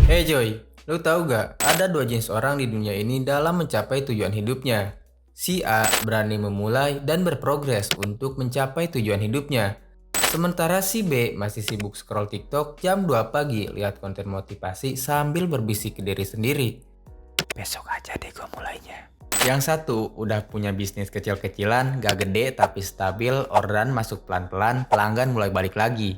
Hey Joy, lu tahu gak? Ada dua jenis orang di dunia ini dalam mencapai tujuan hidupnya. Si A berani memulai dan berprogres untuk mencapai tujuan hidupnya. Sementara si B masih sibuk scroll TikTok jam 2 pagi lihat konten motivasi sambil berbisik ke diri sendiri. Besok aja deh gue mulainya. Yang satu udah punya bisnis kecil-kecilan, gak gede tapi stabil, orderan masuk pelan-pelan, pelanggan mulai balik lagi.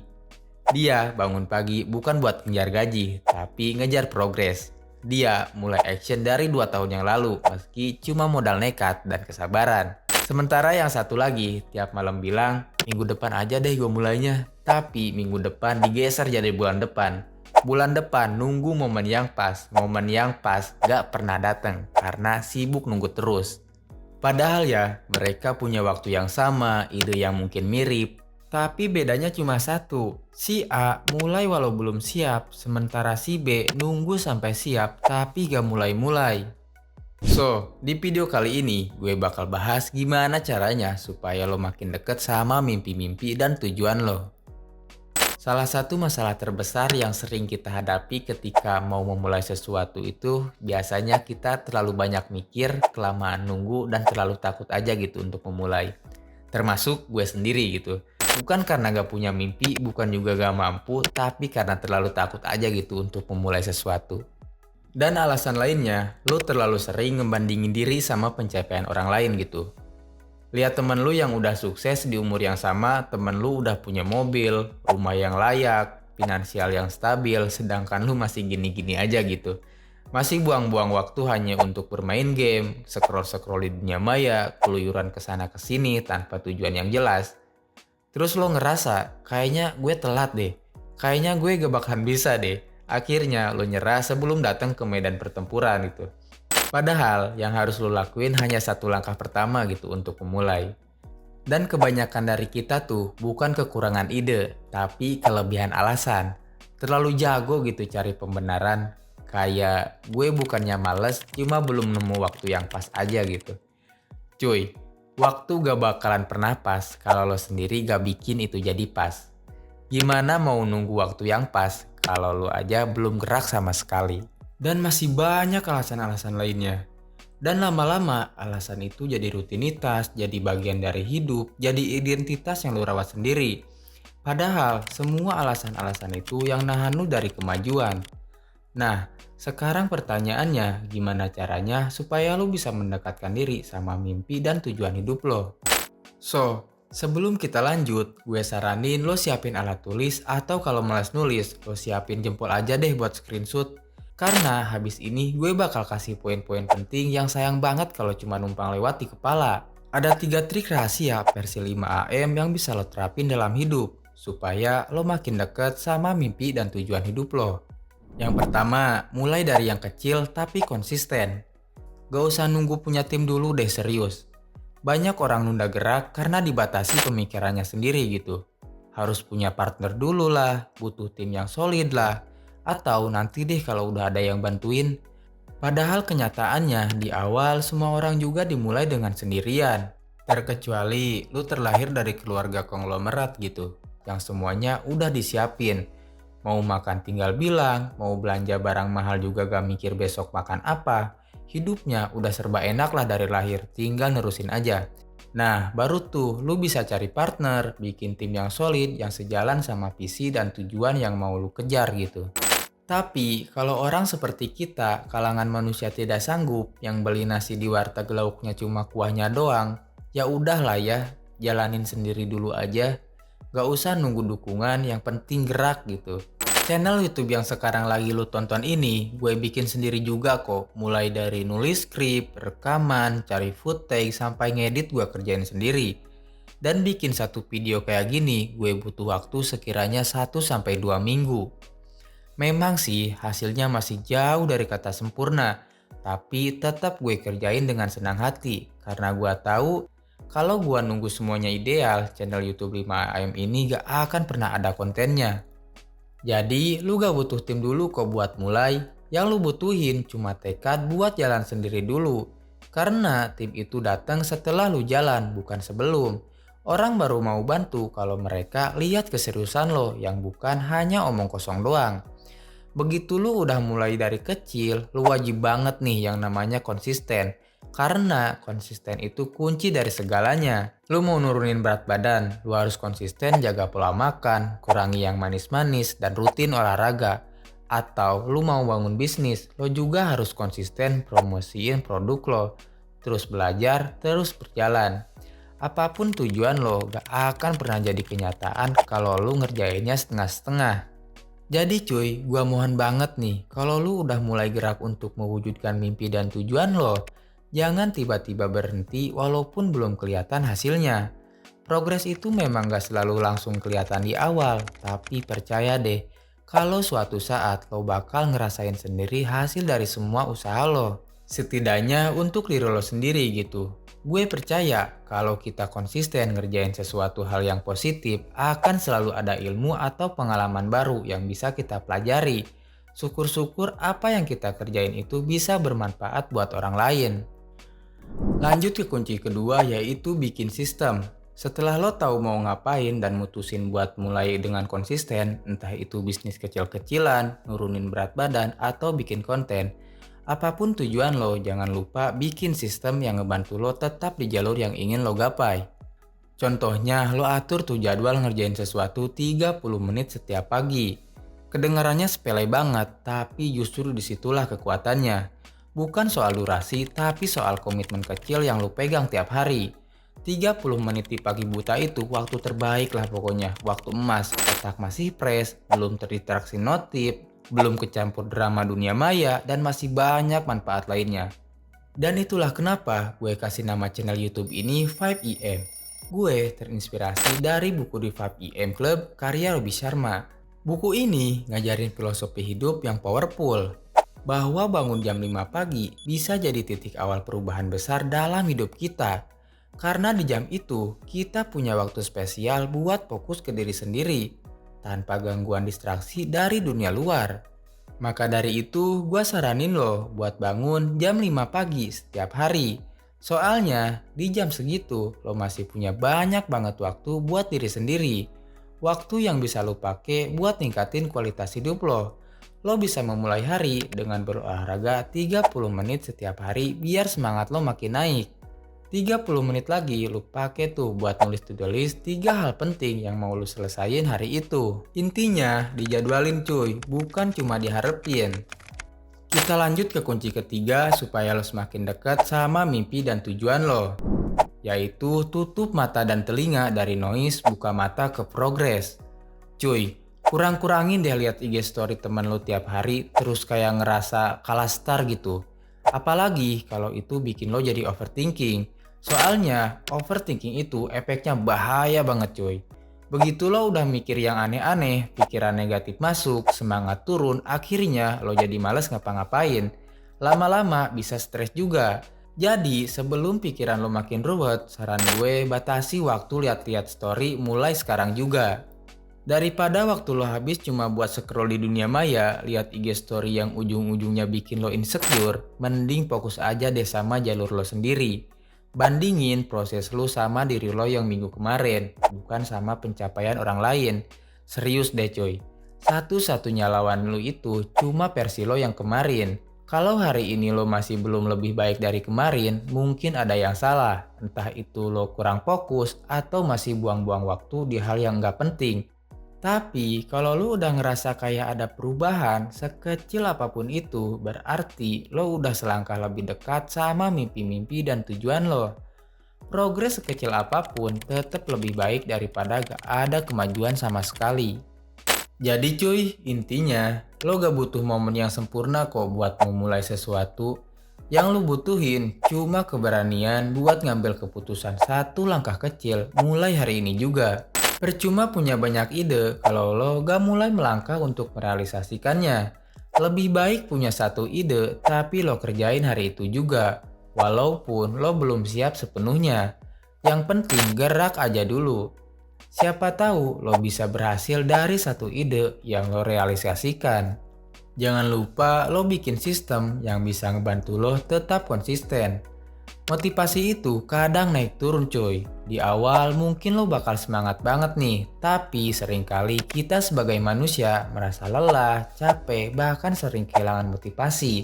Dia bangun pagi bukan buat ngejar gaji, tapi ngejar progres. Dia mulai action dari 2 tahun yang lalu, meski cuma modal nekat dan kesabaran. Sementara yang satu lagi, tiap malam bilang, minggu depan aja deh gue mulainya. Tapi minggu depan digeser jadi bulan depan. Bulan depan nunggu momen yang pas gak pernah datang karena sibuk nunggu terus. Padahal ya, mereka punya waktu yang sama, ide yang mungkin mirip. Tapi bedanya cuma satu, si A mulai walau belum siap, sementara si B nunggu sampai siap tapi gak mulai-mulai. So, di video kali ini gue bakal bahas gimana caranya supaya lo makin deket sama mimpi-mimpi dan tujuan lo. Salah satu masalah terbesar yang sering kita hadapi ketika mau memulai sesuatu itu biasanya kita terlalu banyak mikir, kelamaan nunggu, dan terlalu takut aja gitu untuk memulai. Termasuk gue sendiri gitu. Bukan karena gak punya mimpi, bukan juga gak mampu, tapi karena terlalu takut aja gitu untuk memulai sesuatu. Dan alasan lainnya, lo terlalu sering ngebandingin diri sama pencapaian orang lain gitu. Lihat temen lu yang udah sukses di umur yang sama, temen lu udah punya mobil, rumah yang layak, finansial yang stabil, sedangkan lu masih gini-gini aja gitu. Masih buang-buang waktu hanya untuk bermain game, scroll-scroll di dunia maya, keluyuran kesana kesini tanpa tujuan yang jelas. Terus lo ngerasa, kayaknya gue telat deh, kayaknya gue gak bakalan bisa deh. Akhirnya lo nyerah sebelum datang ke medan pertempuran gitu. Padahal yang harus lo lakuin hanya satu langkah pertama gitu untuk memulai. Dan kebanyakan dari kita tuh bukan kekurangan ide, tapi kelebihan alasan. Terlalu jago gitu cari pembenaran. Kayak gue bukannya males, cuma belum nemu waktu yang pas aja gitu. Cuy, waktu gak bakalan pernah pas kalau lo sendiri gak bikin itu jadi pas. Gimana mau nunggu waktu yang pas kalau lo aja belum gerak sama sekali? Dan masih banyak alasan-alasan lainnya. Dan lama-lama alasan itu jadi rutinitas, jadi bagian dari hidup, jadi identitas yang lo rawat sendiri. Padahal semua alasan-alasan itu yang nahan lo dari kemajuan. Nah, sekarang pertanyaannya gimana caranya supaya lo bisa mendekatkan diri sama mimpi dan tujuan hidup lo? So, sebelum kita lanjut, gue saranin lo siapin alat tulis atau kalau malas nulis, lo siapin jempol aja deh buat screenshot. Karena habis ini gue bakal kasih poin-poin penting yang sayang banget kalau cuma numpang lewat di kepala. Ada 3 trik rahasia versi 5 AM yang bisa lo terapin dalam hidup, supaya lo makin deket sama mimpi dan tujuan hidup lo. Yang pertama, mulai dari yang kecil tapi konsisten. Gak usah nunggu punya tim dulu deh serius. Banyak orang nunda gerak karena dibatasi pemikirannya sendiri gitu. Harus punya partner dulu lah, butuh tim yang solid lah, atau nanti deh kalau udah ada yang bantuin. Padahal kenyataannya di awal semua orang juga dimulai dengan sendirian. Terkecuali lu terlahir dari keluarga konglomerat gitu, yang semuanya udah disiapin. Mau makan tinggal bilang, mau belanja barang mahal juga gak mikir besok makan apa. Hidupnya udah serba enak lah dari lahir, tinggal nerusin aja. Nah, baru tuh lu bisa cari partner, bikin tim yang solid, yang sejalan sama visi dan tujuan yang mau lu kejar gitu. Tapi, kalau orang seperti kita, kalangan manusia tidak sanggup, yang beli nasi di warteg lauknya cuma kuahnya doang, ya udahlah ya, jalanin sendiri dulu aja. Gak usah nunggu dukungan, yang penting gerak gitu. Channel YouTube yang sekarang lagi lu tonton ini, gue bikin sendiri juga kok. Mulai dari nulis skrip, rekaman, cari footage, sampai ngedit gue kerjain sendiri. Dan bikin satu video kayak gini, gue butuh waktu sekiranya 1 sampai 2 minggu. Memang sih hasilnya masih jauh dari kata sempurna, tapi tetap gue kerjain dengan senang hati karena gue tahu kalau gue nunggu semuanya ideal, channel YouTube 5AM ini gak akan pernah ada kontennya. Jadi lu gak butuh tim dulu kok buat mulai, yang lu butuhin cuma tekad buat jalan sendiri dulu. Karena tim itu datang setelah lu jalan, bukan sebelum. Orang baru mau bantu kalau mereka lihat keseriusan lo yang bukan hanya omong kosong doang. Begitu lu udah mulai dari kecil, lu wajib banget nih yang namanya konsisten. Karena konsisten itu kunci dari segalanya. Lu mau nurunin berat badan, lu harus konsisten jaga pola makan, kurangi yang manis-manis, dan rutin olahraga. Atau lu mau bangun bisnis, lo juga harus konsisten promosiin produk lo. Terus belajar, terus berjalan. Apapun tujuan lo, gak akan pernah jadi kenyataan kalau lu ngerjainnya setengah-setengah. Jadi cuy, gua mohon banget nih, kalau lu udah mulai gerak untuk mewujudkan mimpi dan tujuan lo, jangan tiba-tiba berhenti walaupun belum kelihatan hasilnya. Progres itu memang gak selalu langsung kelihatan di awal, tapi percaya deh, kalau suatu saat lo bakal ngerasain sendiri hasil dari semua usaha lo. Setidaknya untuk diri lo sendiri gitu. Gue percaya kalau kita konsisten ngerjain sesuatu hal yang positif, akan selalu ada ilmu atau pengalaman baru yang bisa kita pelajari. Syukur-syukur apa yang kita kerjain itu bisa bermanfaat buat orang lain. Lanjut ke kunci kedua yaitu bikin sistem. Setelah lo tahu mau ngapain dan mutusin buat mulai dengan konsisten, entah itu bisnis kecil-kecilan, nurunin berat badan, atau bikin konten. Apapun tujuan lo, jangan lupa bikin sistem yang ngebantu lo tetap di jalur yang ingin lo gapai. Contohnya, lo atur tuh jadwal ngerjain sesuatu 30 menit setiap pagi. Kedengarannya sepele banget, tapi justru disitulah kekuatannya. Bukan soal durasi, tapi soal komitmen kecil yang lo pegang tiap hari. 30 menit di pagi buta itu waktu terbaik lah pokoknya, waktu emas, otak masih fresh, belum terdistraksi notif, belum kecampur drama dunia maya, dan masih banyak manfaat lainnya. Dan itulah kenapa gue kasih nama channel YouTube ini 5EM. Gue terinspirasi dari buku di 5EM Club karya Robby Sharma. Buku ini ngajarin filosofi hidup yang powerful, bahwa bangun jam 5 pagi bisa jadi titik awal perubahan besar dalam hidup kita. Karena di jam itu, kita punya waktu spesial buat fokus ke diri sendiri, tanpa gangguan distraksi dari dunia luar. Maka dari itu, gue saranin lo buat bangun jam 5 pagi setiap hari. Soalnya, di jam segitu, lo masih punya banyak banget waktu buat diri sendiri. Waktu yang bisa lo pakai buat ningkatin kualitas hidup lo. Lo bisa memulai hari dengan berolahraga 30 menit setiap hari biar semangat lo makin naik. 30 menit lagi lu pakai tuh buat nulis to-do list 3 hal penting yang mau lu selesain hari itu. Intinya dijadwalin cuy, bukan cuma diharapin. Kita lanjut ke kunci ketiga supaya lo semakin dekat sama mimpi dan tujuan lo. Yaitu tutup mata dan telinga dari noise, buka mata ke progres. Cuy, kurang-kurangin deh lihat IG story teman lo tiap hari terus kayak ngerasa kalah star gitu. Apalagi kalau itu bikin lo jadi overthinking. Soalnya overthinking itu efeknya bahaya banget cuy. Begitu lo udah mikir yang aneh-aneh, pikiran negatif masuk, semangat turun, akhirnya lo jadi males ngapa-ngapain. Lama-lama bisa stres juga. Jadi sebelum pikiran lo makin ruwet, saran gue batasi waktu lihat-lihat story mulai sekarang juga. Daripada waktu lo habis cuma buat scroll di dunia maya, lihat IG story yang ujung-ujungnya bikin lo insecure, mending fokus aja deh sama jalur lo sendiri. Bandingin proses lu sama diri lo yang minggu kemarin, bukan sama pencapaian orang lain. Serius deh coy, satu-satunya lawan lu itu cuma versi lo yang kemarin. Kalau hari ini lo masih belum lebih baik dari kemarin, mungkin ada yang salah. Entah itu lo kurang fokus atau masih buang-buang waktu di hal yang gak penting. Tapi kalau lu udah ngerasa kayak ada perubahan sekecil apapun itu, berarti lo udah selangkah lebih dekat sama mimpi-mimpi dan tujuan lo. Progres sekecil apapun tetap lebih baik daripada gak ada kemajuan sama sekali. Jadi cuy, intinya lo gak butuh momen yang sempurna kok buat memulai sesuatu. Yang lo butuhin cuma keberanian buat ngambil keputusan satu langkah kecil mulai hari ini juga. Percuma punya banyak ide kalau lo gak mulai melangkah untuk merealisasikannya. Lebih baik punya satu ide tapi lo kerjain hari itu juga. Walaupun lo belum siap sepenuhnya. Yang penting gerak aja dulu. Siapa tahu lo bisa berhasil dari satu ide yang lo realisasikan. Jangan lupa lo bikin sistem yang bisa ngebantu lo tetap konsisten. Motivasi itu kadang naik turun cuy. Di awal mungkin lo bakal semangat banget nih, tapi seringkali kita sebagai manusia merasa lelah, capek, bahkan sering kehilangan motivasi.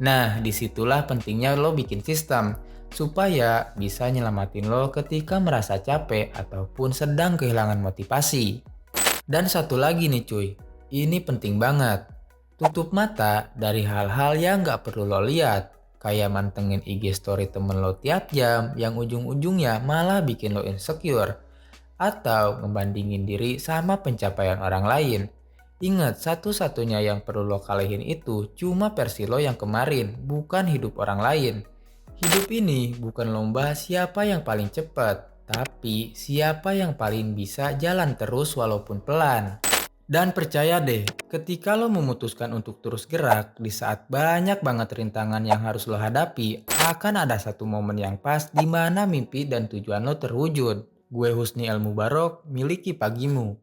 Nah, disitulah pentingnya lo bikin sistem, supaya bisa nyelamatin lo ketika merasa capek ataupun sedang kehilangan motivasi. Dan satu lagi nih cuy, ini penting banget. Tutup mata dari hal-hal yang gak perlu lo lihat. Kayak mantengin IG story temen lo tiap jam yang ujung-ujungnya malah bikin lo insecure. Atau ngebandingin diri sama pencapaian orang lain. Ingat, satu-satunya yang perlu lo kalahin itu cuma versi lo yang kemarin, bukan hidup orang lain. Hidup ini bukan lomba siapa yang paling cepat, tapi siapa yang paling bisa jalan terus walaupun pelan. Dan percaya deh, ketika lo memutuskan untuk terus gerak di saat banyak banget rintangan yang harus lo hadapi, akan ada satu momen yang pas di mana mimpi dan tujuan lo terwujud. Gue Husni El Mubarok, miliki pagimu.